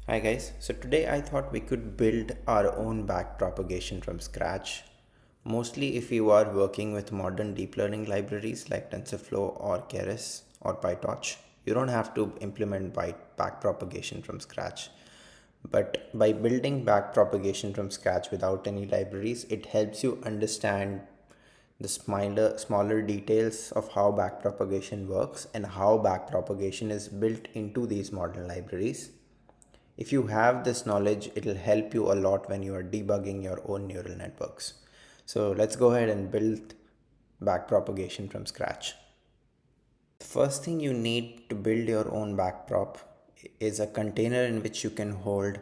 Hi guys, so today I thought we could build our own backpropagation from scratch. Mostly if you are working with modern deep learning libraries like TensorFlow or Keras or PyTorch, you don't have to implement backpropagation from scratch. But by building backpropagation from scratch without any libraries, it helps you understand the smaller details of how backpropagation works and how backpropagation is built into these modern libraries. If you have this knowledge, it'll help you a lot when you are debugging your own neural networks. So let's go ahead and build backpropagation from scratch. The first thing you need to build your own backprop is a container in which you can hold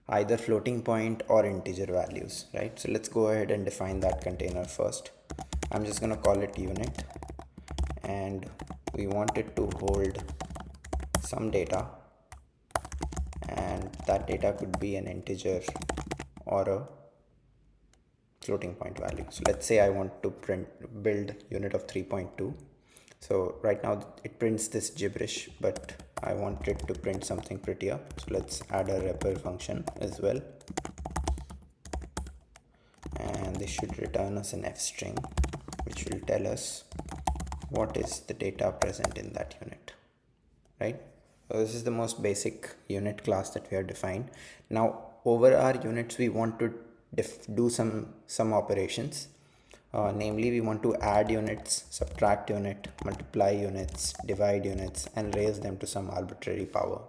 either floating point or integer values, right? So let's go ahead and define that container first. I'm just going to call it unit, and we want it to hold some data, and that data could be an integer or a floating point value. So let's say I want to build unit of 3.2. So right now it prints this gibberish, but I want it to print something prettier. So let's add a wrapper function as well, and this should return us an f string which will tell us what is the data present in that unit, right? So this is the most basic unit class that we have defined. Now over our units we want to do some operations. Namely, we want to add units, subtract unit, multiply units, divide units, and raise them to some arbitrary power,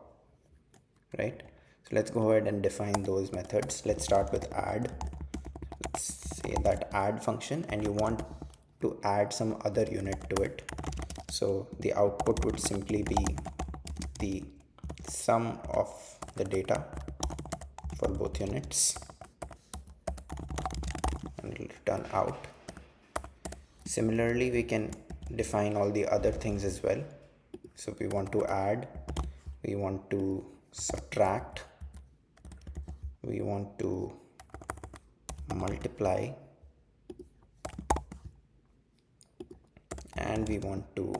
right? So let's go ahead and define those methods. Let's start with add. Let's say that add function, and you want to add some other unit to it. So the output would simply be the sum of the data for both units, and it will return out. Similarly, we can define all the other things as well. So we want to add, we want to subtract, we want to multiply, and we want to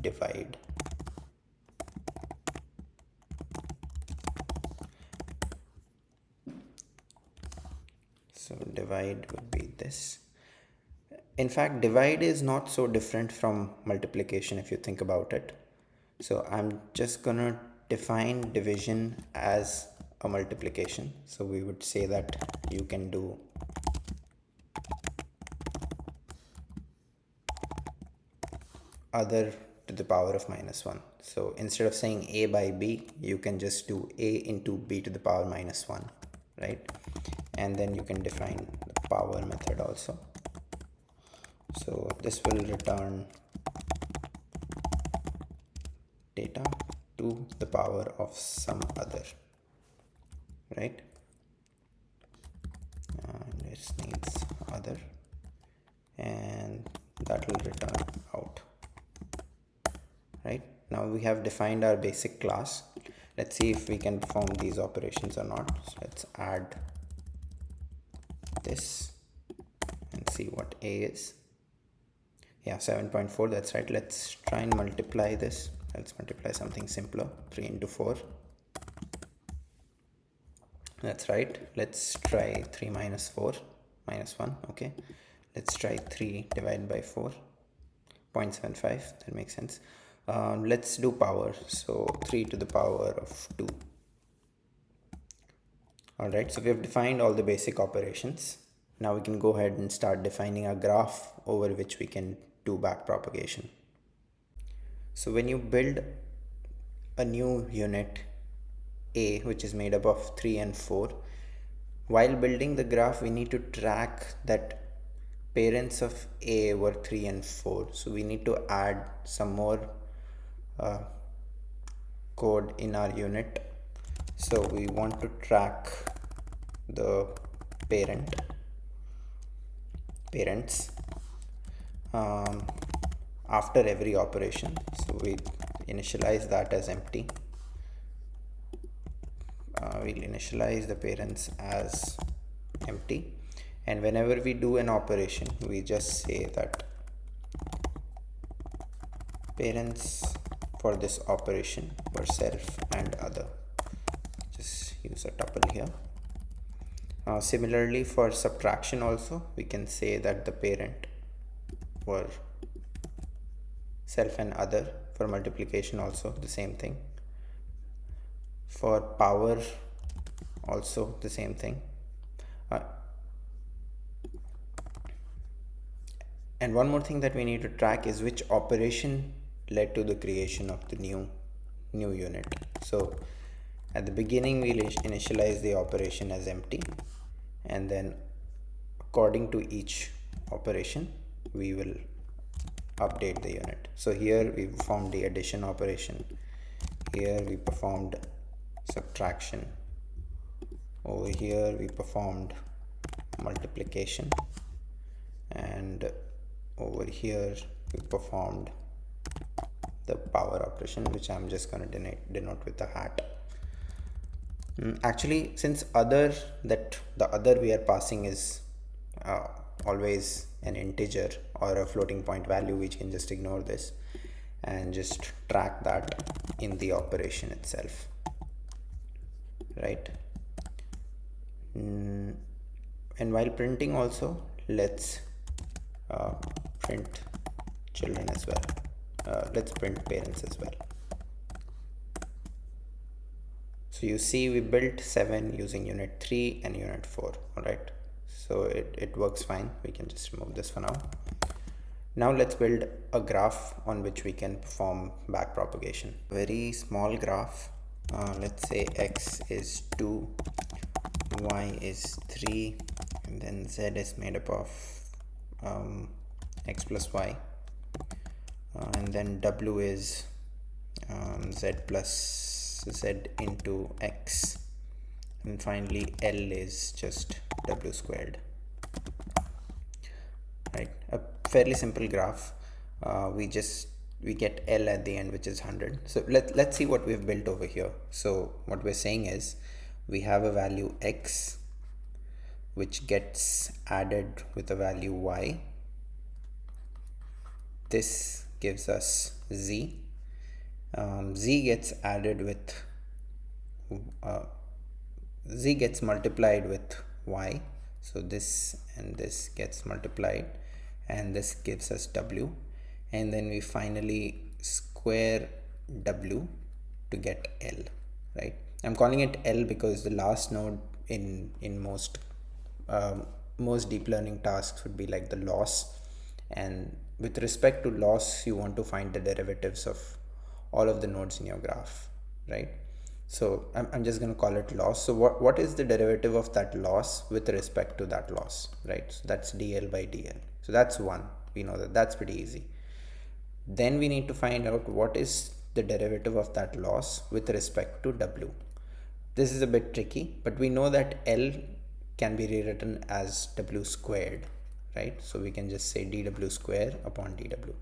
divide. So divide would be this. In fact, divide is not so different from multiplication if you think about it. So I'm just gonna define division as a multiplication. So we would say that you can do other to the power of -1. So instead of saying a by b, you can just do a into b to the power -1, right? And then you can define the power method also. So this will return data to the power of some other, right? And this needs other, and that will return out, right? Now we have defined our basic class. Let's see if we can perform these operations or not. So let's add this and see what a is. Yeah, 7.4, that's right. Let's try and multiply this. Let's multiply something simpler. 3 into 4. That's right. Let's try 3 minus 4 minus 1. Okay, let's try 3 divided by 4. 0.75, that makes sense. Let's do power. So 3 to the power of 2. Alright, so we have defined all the basic operations. Now we can go ahead and start defining a graph over which we can do backpropagation. So when you build a new unit A, which is made up of 3 and 4, while building the graph we need to track that parents of A were 3 and 4. So we need to add some more code in our unit. So we want to track the parents after every operation. So we initialize that as empty. We'll initialize the parents as empty, and whenever we do an operation we just say that parents for this operation were self and other. use a tuple here. Similarly, for subtraction also, we can say that the parent were self and other. For multiplication also the same thing. For power also the same thing. And one more thing that we need to track is which operation led to the creation of the new unit. So at the beginning we'll initialize the operation as empty, and then according to each operation we will update the unit. So here we performed the addition operation, here we performed subtraction, over here we performed multiplication, and over here we performed the power operation, which I'm just going to denote with a hat. Actually, since the other we are passing is always an integer or a floating point value, we can just ignore this and just track that in the operation itself, right? And while printing also, let's print children as well. Let's print parents as well. So you see we built 7 using unit 3 and unit 4. Alright, so it works fine. We can just remove this for now. Now let's build a graph on which we can perform backpropagation. Very small graph. Let's say x is 2, y is 3, and then z is made up of x plus y, and then w is z plus z into x, and finally L is just w squared, right? A fairly simple graph. We get L at the end, which is 100. So let's see what we've built over here. So what we're saying is we have a value x which gets added with a value y. This gives us z. Z gets added with z gets multiplied with y, so this and this gets multiplied, and this gives us w, and then we finally square w to get L, right? I'm calling it L because the last node in most deep learning tasks would be like the loss, and with respect to loss you want to find the derivatives of all of the nodes in your graph, right? So I'm just going to call it loss. So what is the derivative of that loss with respect to that loss, right? So that's dl by dl. So that's 1. We know that that's pretty easy. Then we need to find out what is the derivative of that loss with respect to w. This is a bit tricky, but we know that L can be rewritten as w squared, right? So we can just say dw square upon dw.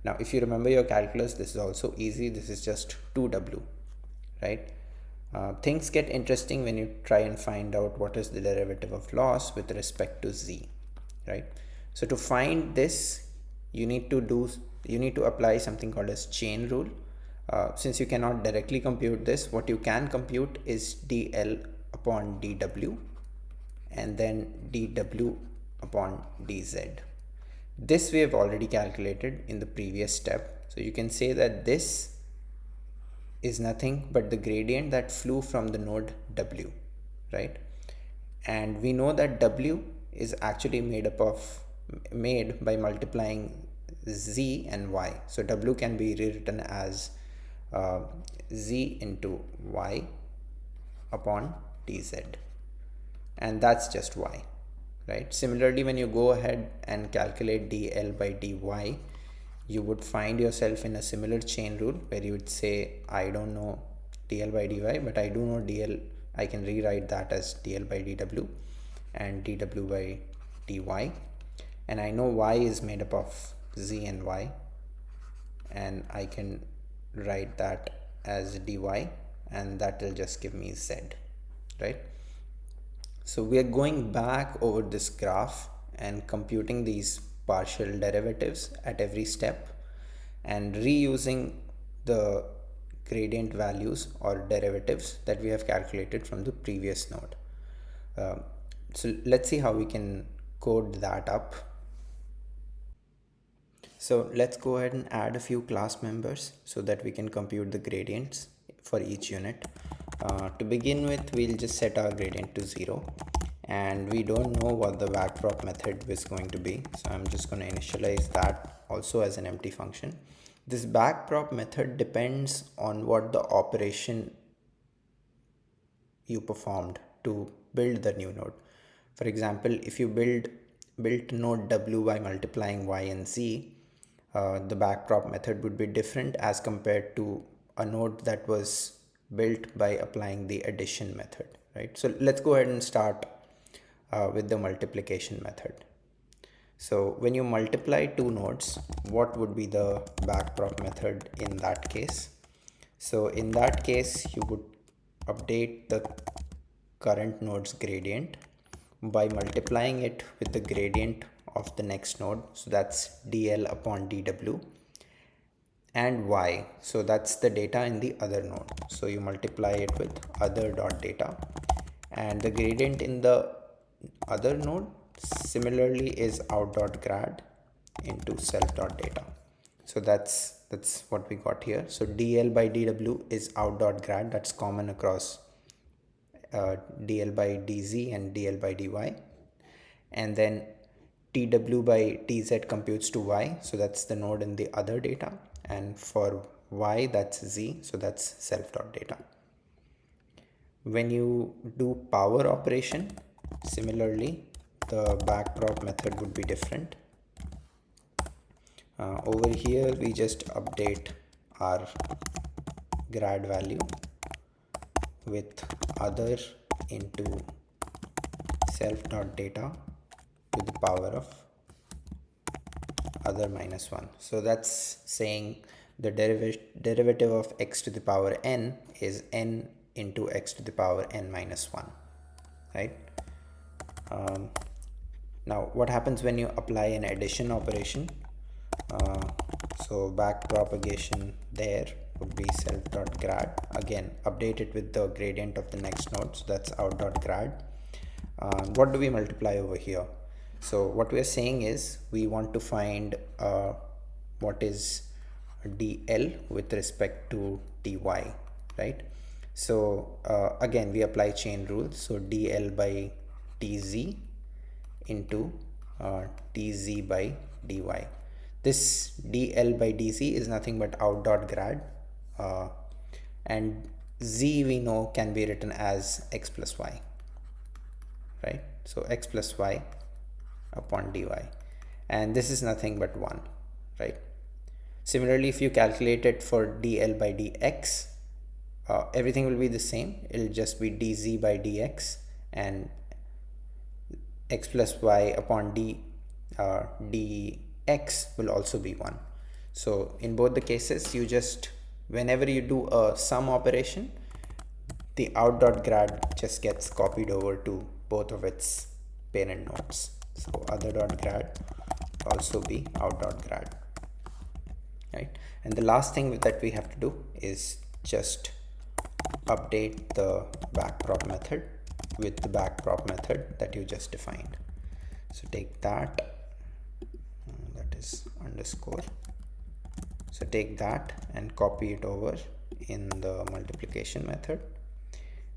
Now if you remember your calculus, this is also easy. This is just 2w, right? Things get interesting when you try and find out what is the derivative of loss with respect to z, right? So to find this, you need to apply something called as chain rule. Since you cannot directly compute this, what you can compute is dl upon dw and then dw upon dz. This we have already calculated in the previous step. So you can say that this is nothing but the gradient that flew from the node w, right? And we know that w is actually made by multiplying z and y. So w can be rewritten as z into y upon dz, and that's just y, right? Similarly, when you go ahead and calculate dl by dy, you would find yourself in a similar chain rule where you would say, I don't know dl by dy, but I do know dl. I can rewrite that as dl by dw and dw by dy, and I know y is made up of z and y, and I can write that as dy, and that will just give me z, right? So we are going back over this graph and computing these partial derivatives at every step and reusing the gradient values or derivatives that we have calculated from the previous node. So let's see how we can code that up. So let's go ahead and add a few class members so that we can compute the gradients for each unit. To begin with, we'll just set our gradient to 0, and we don't know what the backprop method is going to be, so I'm just going to initialize that also as an empty function. This backprop method depends on what the operation you performed to build the new node. For example, if you built node W by multiplying Y and Z, the backprop method would be different as compared to a node that was built by applying the addition method, right? So let's go ahead and start with the multiplication method. So when you multiply two nodes, what would be the backprop method in that case? So in that case, you would update the current node's gradient by multiplying it with the gradient of the next node. So that's dl upon dw, and y, so that's the data in the other node. So you multiply it with other dot data, and the gradient in the other node similarly is out dot grad into self dot data. So that's what we got here. So dl by dw is out dot grad, that's common across dl by dz and dl by dy, and then tw by tz computes to y, so that's the node in the other data, and for y that's z, so that's self dot data. When you do power operation, similarly the backprop method would be different. Over here we just update our grad value with other into self dot data to the power of other minus 1. So that's saying the derivative of x to the power n is n into x to the power n minus 1, right? Now what happens when you apply an addition operation? So backpropagation there would be self dot grad, again update it with the gradient of the next node, so that's out dot grad. What do we multiply over here? So what we are saying is we want to find what is dl with respect to dy, right? So again we apply chain rules, so dl by tz into tz by dy. This dl by dz is nothing but out dot grad, and z we know can be written as x plus y, right? So x plus y upon dy, and this is nothing but 1, right? Similarly, if you calculate it for dl by dx, everything will be the same, it'll just be dz by dx, and x plus y upon dx will also be 1. So in both the cases, you just, whenever you do a sum operation, the out dot grad just gets copied over to both of its parent nodes. So other dot grad also be out dot grad, right? And the last thing that we have to do is just update the backprop method with the backprop method that you just defined. So take that is underscore, so take that and copy it over in the multiplication method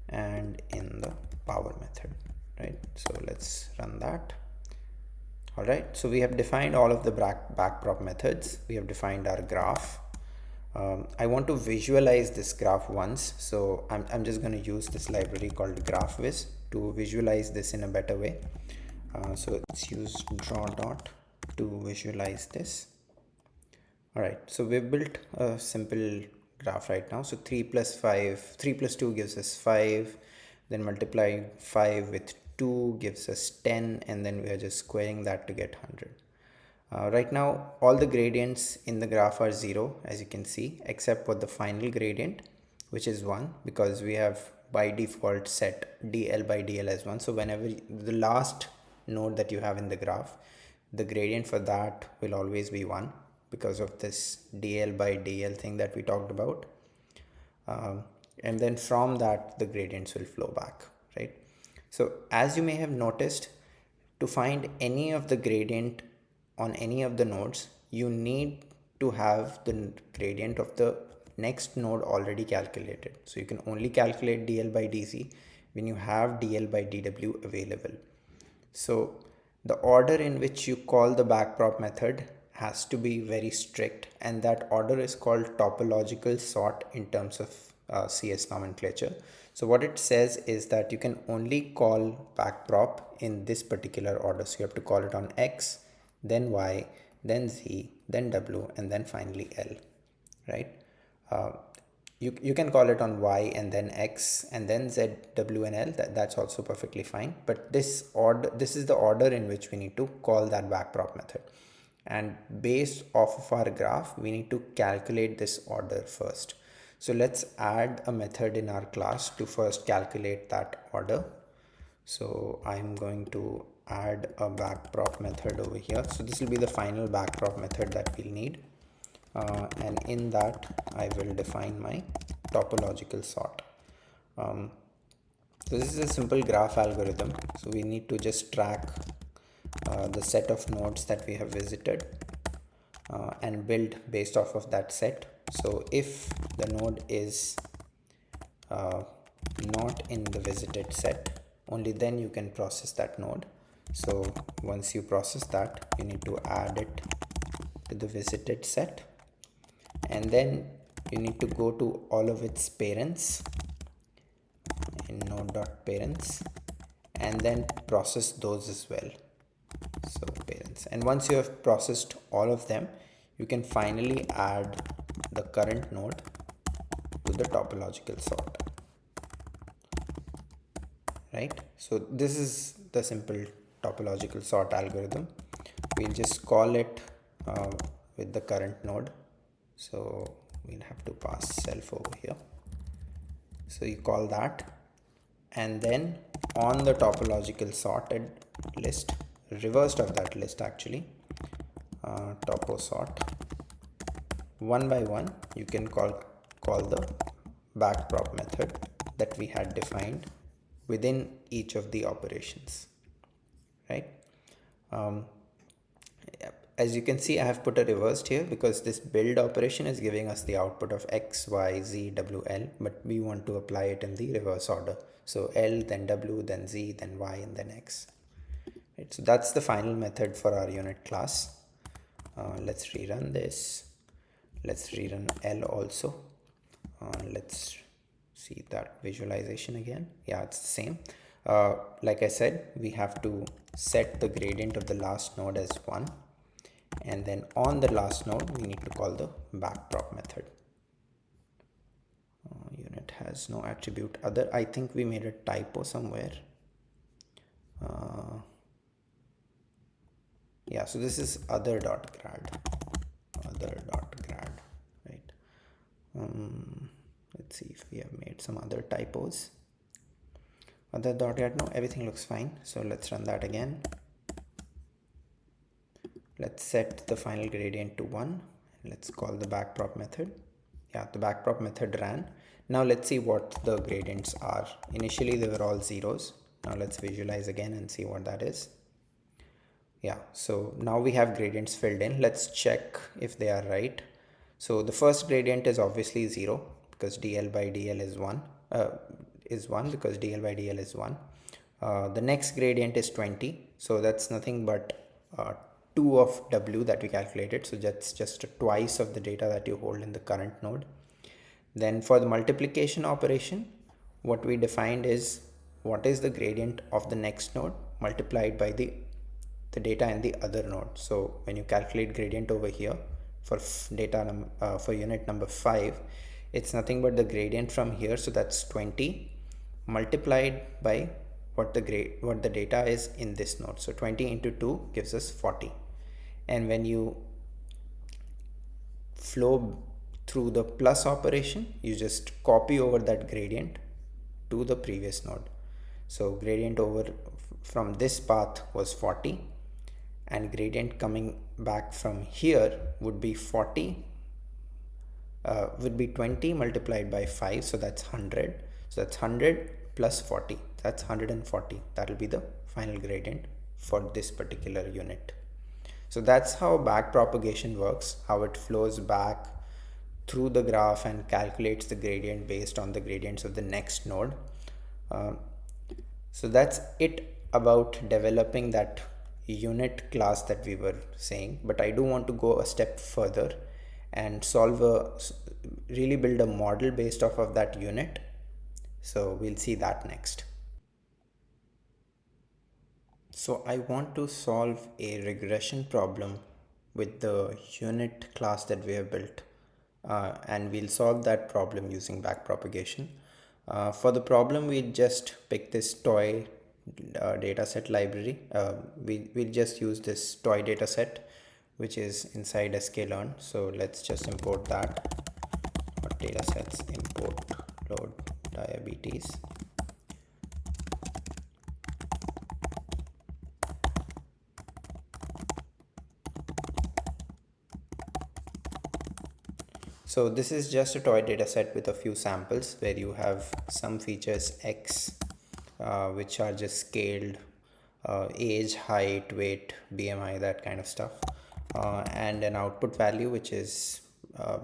and in the power method, right? So let's run that. All right, so we have defined all of the backprop methods. We have defined our graph. I want to visualize this graph once, so I'm just going to use this library called GraphViz to visualize this in a better way. So let's use draw dot to visualize this. All right, so we've built a simple graph right now. So 3 plus 2 gives us 5, then multiply 5 with 2 gives us 10, and then we are just squaring that to get 100. Right now all the gradients in the graph are 0, as you can see, except for the final gradient, which is 1, because we have by default set dl by dl as 1. So whenever the last node that you have in the graph, the gradient for that will always be 1 because of this dl by dl thing that we talked about. and then from that the gradients will flow back, right? So as you may have noticed, to find any of the gradient on any of the nodes, you need to have the gradient of the next node already calculated. So you can only calculate dl by dz when you have dl by dw available. So the order in which you call the backprop method has to be very strict, and that order is called topological sort in terms of CS nomenclature. So what it says is that you can only call backprop in this particular order. So you have to call it on X, then Y, then Z, then W, and then finally L, right? Uh, you can call it on Y and then X and then Z, W, and L. That's also perfectly fine. But this is the order in which we need to call that backprop method. And based off of our graph, we need to calculate this order first. So let's add a method in our class to first calculate that order. So I'm going to add a backprop method over here. So this will be the final backprop method that we'll need. And in that I will define my topological sort. So this is a simple graph algorithm. So we need to just track the set of nodes that we have visited and build based off of that set. So if the node is not in the visited set, only then you can process that node. So once you process that, you need to add it to the visited set, and then you need to go to all of its parents in node.parents and then process those as well. So parents, and once you have processed all of them, you can finally add the current node to the topological sort, right? So this is the simple topological sort algorithm. We'll just call it with the current node. So we'll have to pass self over here. So you call that, and then on the topological sorted list, reversed of that list actually, topo sort, one by one you can call the backprop method that we had defined within each of the operations, right? As you can see, I have put a reversed here because this build operation is giving us the output of X, Y, Z, W, L, but we want to apply it in the reverse order. So L, then W, then Z, then Y, and then X. Right, so that's the final method for our unit class. Let's rerun this. Let's rerun L also. Let's see that visualization again. Yeah, it's the same. Like I said, we have to set the gradient of the last node as 1. And then on the last node, we need to call the backprop method. Unit has no attribute other. I think we made a typo somewhere. Yeah, so this is other.grad, right? Let's see if we have made some other typos. Other.grad, no, everything looks fine. So let's run that again. Let's set the final gradient to 1. Let's call the backprop method. Yeah, the backprop method ran. Now let's see what the gradients are. Initially they were all zeros. Now let's visualize again and see what that is. Yeah, so now we have gradients filled in. Let's check if they are right. So the first gradient is obviously 0 because dl by dl is 1 because dl by dl is 1. The next gradient is 20, so that's nothing but 2 of W that we calculated, so that's just twice of the data that you hold in the current node. Then for the multiplication operation, what we defined is what is the gradient of the next node multiplied by the data in the other node. So when you calculate gradient over here for for unit number 5, it's nothing but the gradient from here, so that's 20 multiplied by what the data is in this node. So 20 into 2 gives us 40. And when you flow through the plus operation, you just copy over that gradient to the previous node. So gradient over from this path was 40, and gradient coming back from here would be 40 would be 20 multiplied by 5, so that's 100. So that's 100 plus 40, that's 140. That will be the final gradient for this particular unit. So that's how backpropagation works, how it flows back through the graph and calculates the gradient based on the gradients of the next node. So that's it about developing that unit class that we were saying, but I do want to go a step further and really build a model based off of that unit. So we'll see that next. So I want to solve a regression problem with the unit class that we have built, and we'll solve that problem using backpropagation. For the problem, we just pick this toy dataset library. We'll just use this toy dataset, which is inside sklearn. So let's just import that. Datasets import load diabetes. So this is just a toy dataset with a few samples where you have some features X, which are just scaled, age, height, weight, BMI, that kind of stuff, and an output value which is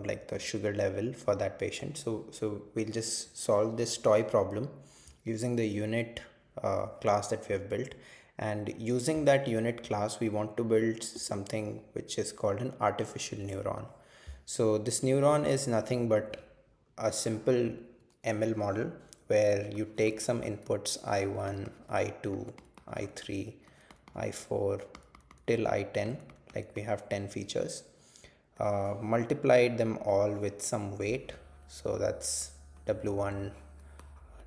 like the sugar level for that patient. So we'll just solve this toy problem using the unit class that we have built, and using that unit class we want to build something which is called an artificial neuron. So this neuron is nothing but a simple ML model where you take some inputs I1, I2, I3, I4 till I10, like we have 10 features, multiplied them all with some weight. So that's W1,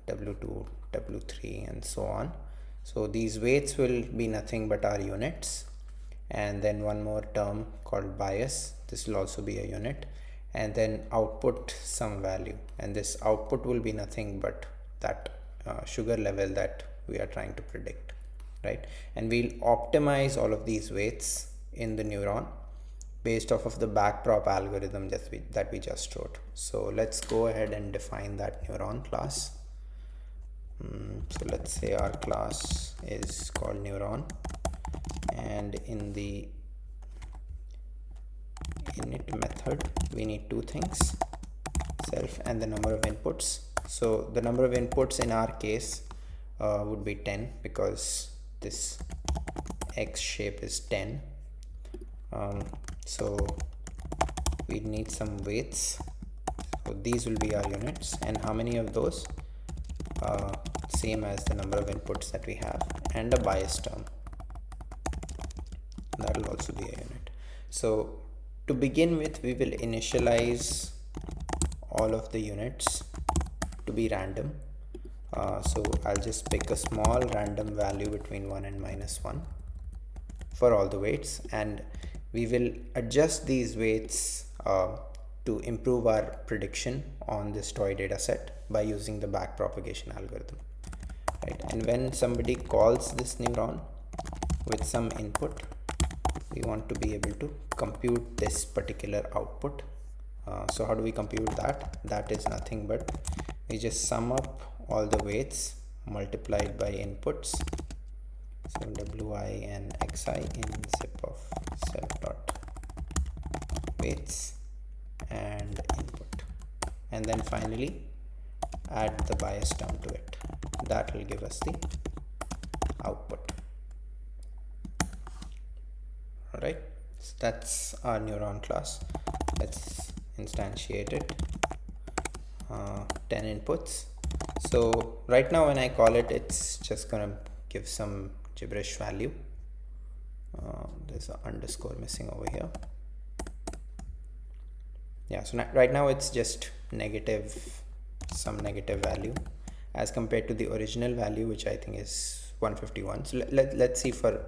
W2, W3 and so on. So these weights will be nothing but our units, and then one more term called bias. This will also be a unit, and then output some value, and this output will be nothing but that sugar level that we are trying to predict, right? And we'll optimize all of these weights in the neuron based off of the backprop algorithm that we just wrote. So let's go ahead and define that neuron class. So let's say our class is called neuron, and in the init method we need two things, self and the number of inputs. So the number of inputs in our case would be 10, because this X shape is 10. So we need some weights, so these will be our units, and how many of those? Same as the number of inputs that we have, and a bias term that will also be a unit. So to begin with, we will initialize all of the units to be random. So I'll just pick a small random value between 1 and -1 for all the weights, and we will adjust these weights to improve our prediction on this toy data set by using the backpropagation algorithm, right? And when somebody calls this neuron with some input, we want to be able to compute this particular output. So how do we compute that? That is nothing but we just sum up all the weights multiplied by inputs. So wi and xi in zip of self dot weights and input, and then finally add the bias term to it. That will give us the output. Alright, so that's our neuron class. Let's instantiate it. 10 inputs. So right now when I call it, it's just gonna give some gibberish value. There's an underscore missing over here. Yeah, so right now it's just some negative value as compared to the original value, which I think is 151. So let's see for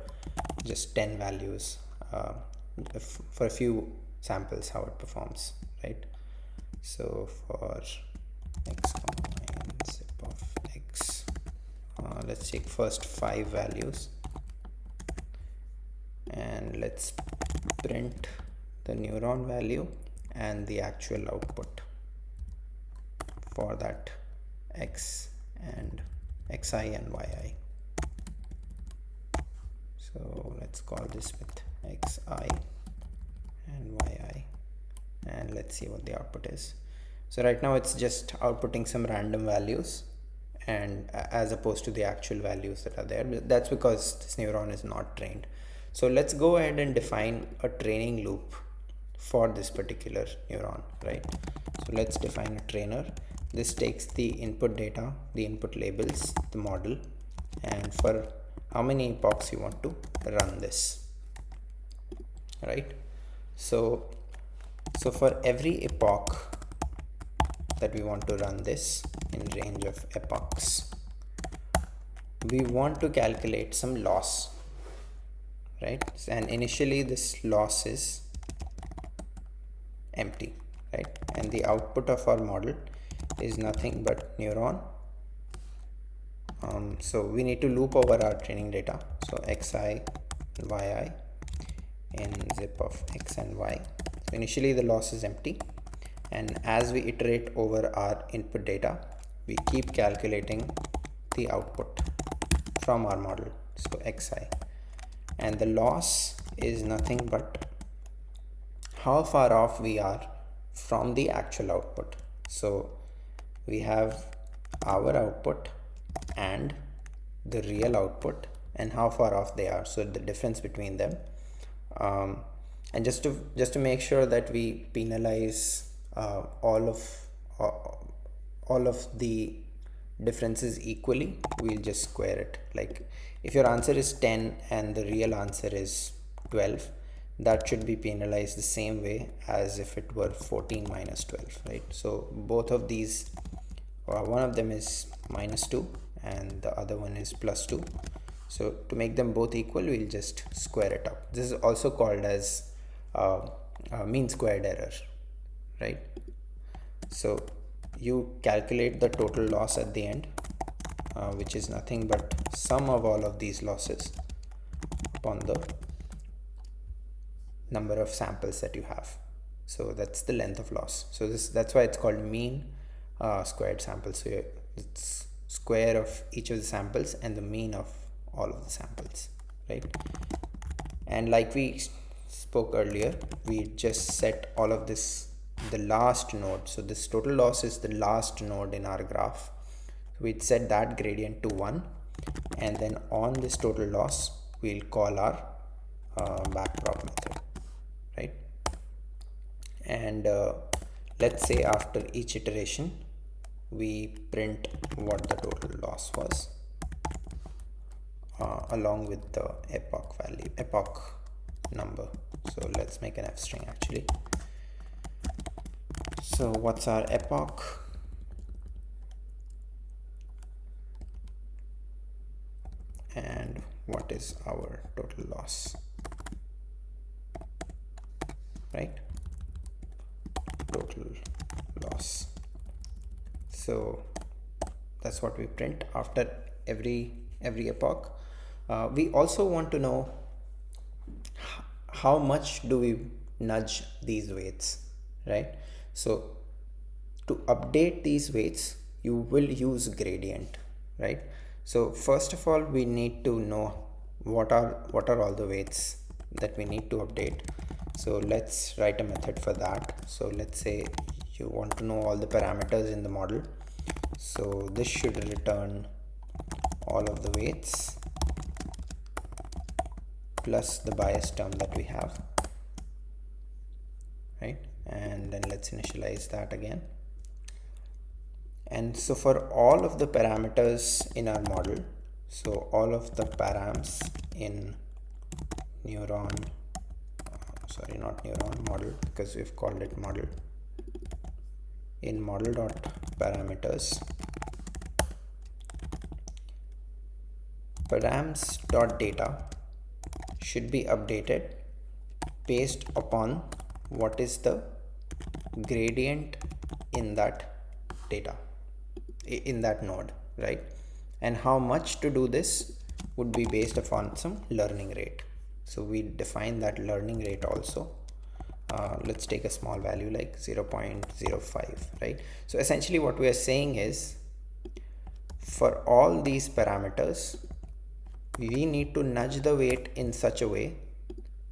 just 10 values, for a few samples, how it performs, right? So for x and zip of x, let's take first 5 values, and let's print the neuron value and the actual output for that x and xi and yi. So let's call this with xi and yi, and let's see what the output is. So right now it's just outputting some random values, and as opposed to the actual values that are there. That's because this neuron is not trained. So let's go ahead and define a training loop for this particular neuron, right? So let's define a trainer. This takes the input data, the input labels, the model, and for how many epochs you want to run this, right? So for every epoch that we want to run this in range of epochs, we want to calculate some loss, right? And initially this loss is empty, right? And the output of our model is nothing but neuron. So we need to loop over our training data. So xi and yi in zip of x and y. So initially the loss is empty, and as we iterate over our input data, we keep calculating the output from our model, so xi, and the loss is nothing but how far off we are from the actual output. So we have our output and the real output and how far off they are, so the difference between them. And just to make sure that we penalize all of the differences equally, we'll just square it. Like if your answer is 10 and the real answer is 12, that should be penalized the same way as if it were 14 minus 12, right? So both of these, one of them is -2 and the other one is +2. So to make them both equal, we'll just square it up. This is also called as mean squared error, right? So you calculate the total loss at the end, which is nothing but sum of all of these losses upon the number of samples that you have. So that's the length of loss. So that's why it's called mean squared sample. So it's square of each of the samples and the mean of all of the samples, right? And like we spoke earlier, we just set all of this the last node. So this total loss is the last node in our graph. We'd set that gradient to 1, and then on this total loss we'll call our backprop method, right? And let's say after each iteration we print what the total loss was along with the epoch number. So let's make an f string actually. So what's our epoch? And what is our total loss, right? Total loss. So that's what we print after every epoch. We also want to know how much do we nudge these weights, right? So to update these weights, you will use gradient, right? So first of all, we need to know what are all the weights that we need to update. So let's write a method for that. So let's say you want to know all the parameters in the model. So this should return all of the weights plus the bias term that we have, right? And then let's initialize that again. And so for all of the parameters in our model, so all of the params in neuron, sorry, not neuron, model, because we've called it model, in model.parameters, params.data should be updated based upon what is the gradient in that data, in that node, right? And how much to do this would be based upon some learning rate. So we define that learning rate also let's take a small value like 0.05, right? So essentially what we are saying is, for all these parameters, we need to nudge the weight in such a way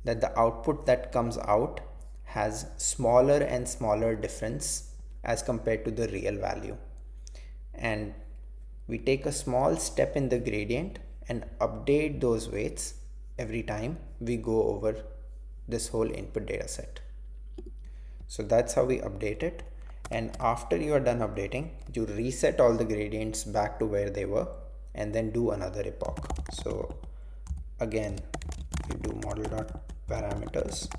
that the output that comes out has smaller and smaller difference as compared to the real value. And we take a small step in the gradient and update those weights every time we go over this whole input data set. So that's how we update it. And after you are done updating, you reset all the gradients back to where they were and then do another epoch. So again, you do model.parameters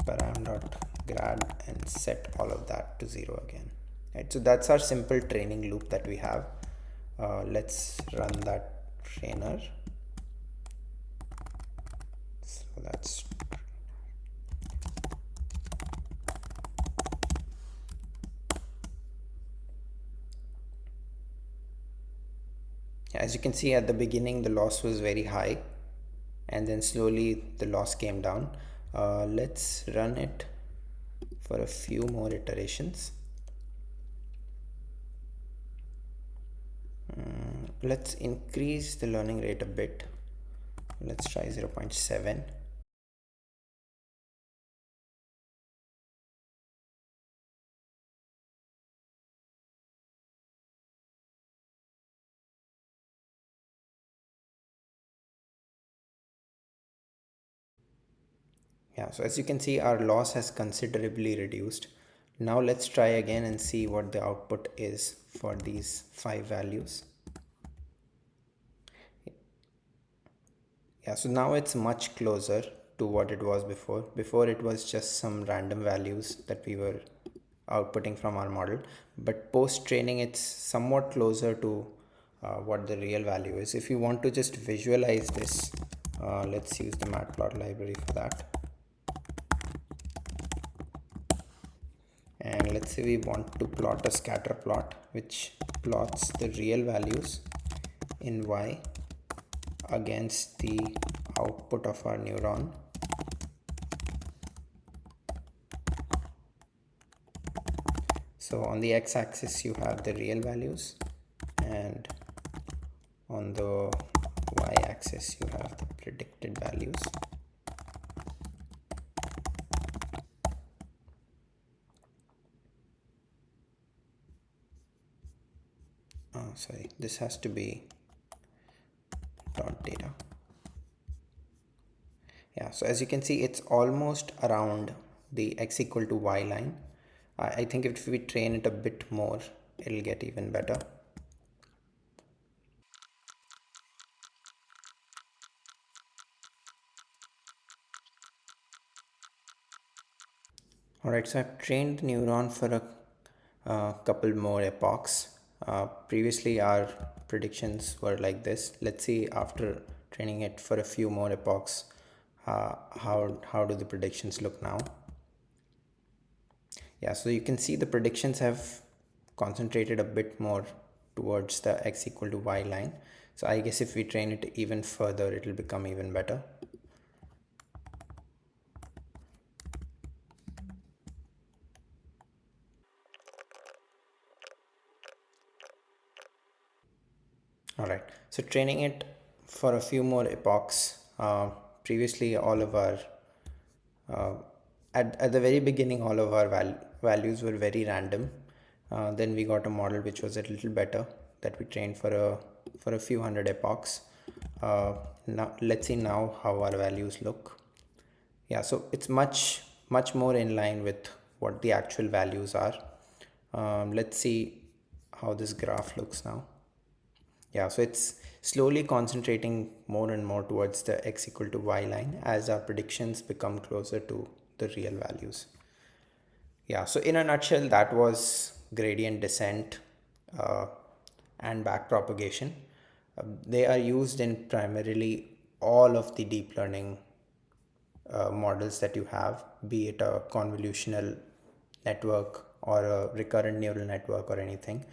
param.grad and set all of that to 0 again. Right, so that's our simple training loop that we have. Let's run that trainer. So that's as you can see, at the beginning the loss was very high and then slowly the loss came down. Let's run it for a few more iterations. Let's increase the learning rate a bit. Let's try 0.7. Yeah, so as you can see, our loss has considerably reduced. Now let's try again and see what the output is for these 5 values. Yeah, so now it's much closer to what it was before. Before it was just some random values that we were outputting from our model, but post training it's somewhat closer to what the real value is. If you want to just visualize this, let's use the matplot library for that. And let's say we want to plot a scatter plot which plots the real values in y against the output of our neuron. So on the x-axis you have the real values and on the y-axis you have the predicted values. Sorry, this has to be dot data. Yeah, so as you can see, it's almost around the x equal to y line. I think if we train it a bit more, it'll get even better. Alright, so I've trained the neuron for a couple more epochs. Previously our predictions were like this. Let's see after training it for a few more epochs, how do the predictions look now. Yeah, so you can see the predictions have concentrated a bit more towards the x equal to y line. So I guess if we train it even further, it will become even better. Alright, so training it for a few more epochs. Previously all of our at the very beginning all of our values were very random. Then we got a model which was a little better, that we trained for a few hundred epochs. Now let's see now how our values look. Yeah, so it's much more in line with what the actual values are. Let's see how this graph looks now. Yeah, so it's slowly concentrating more and more towards the x equal to y line as our predictions become closer to the real values. Yeah, so in a nutshell, that was gradient descent and backpropagation. They are used in primarily all of the deep learning models that you have, be it a convolutional network or a recurrent neural network or anything.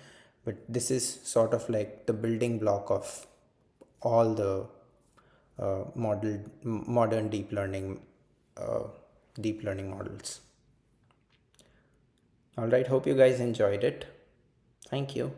But this is sort of like the building block of all the modern deep learning deep learning models. All right, hope you guys enjoyed it. Thank you.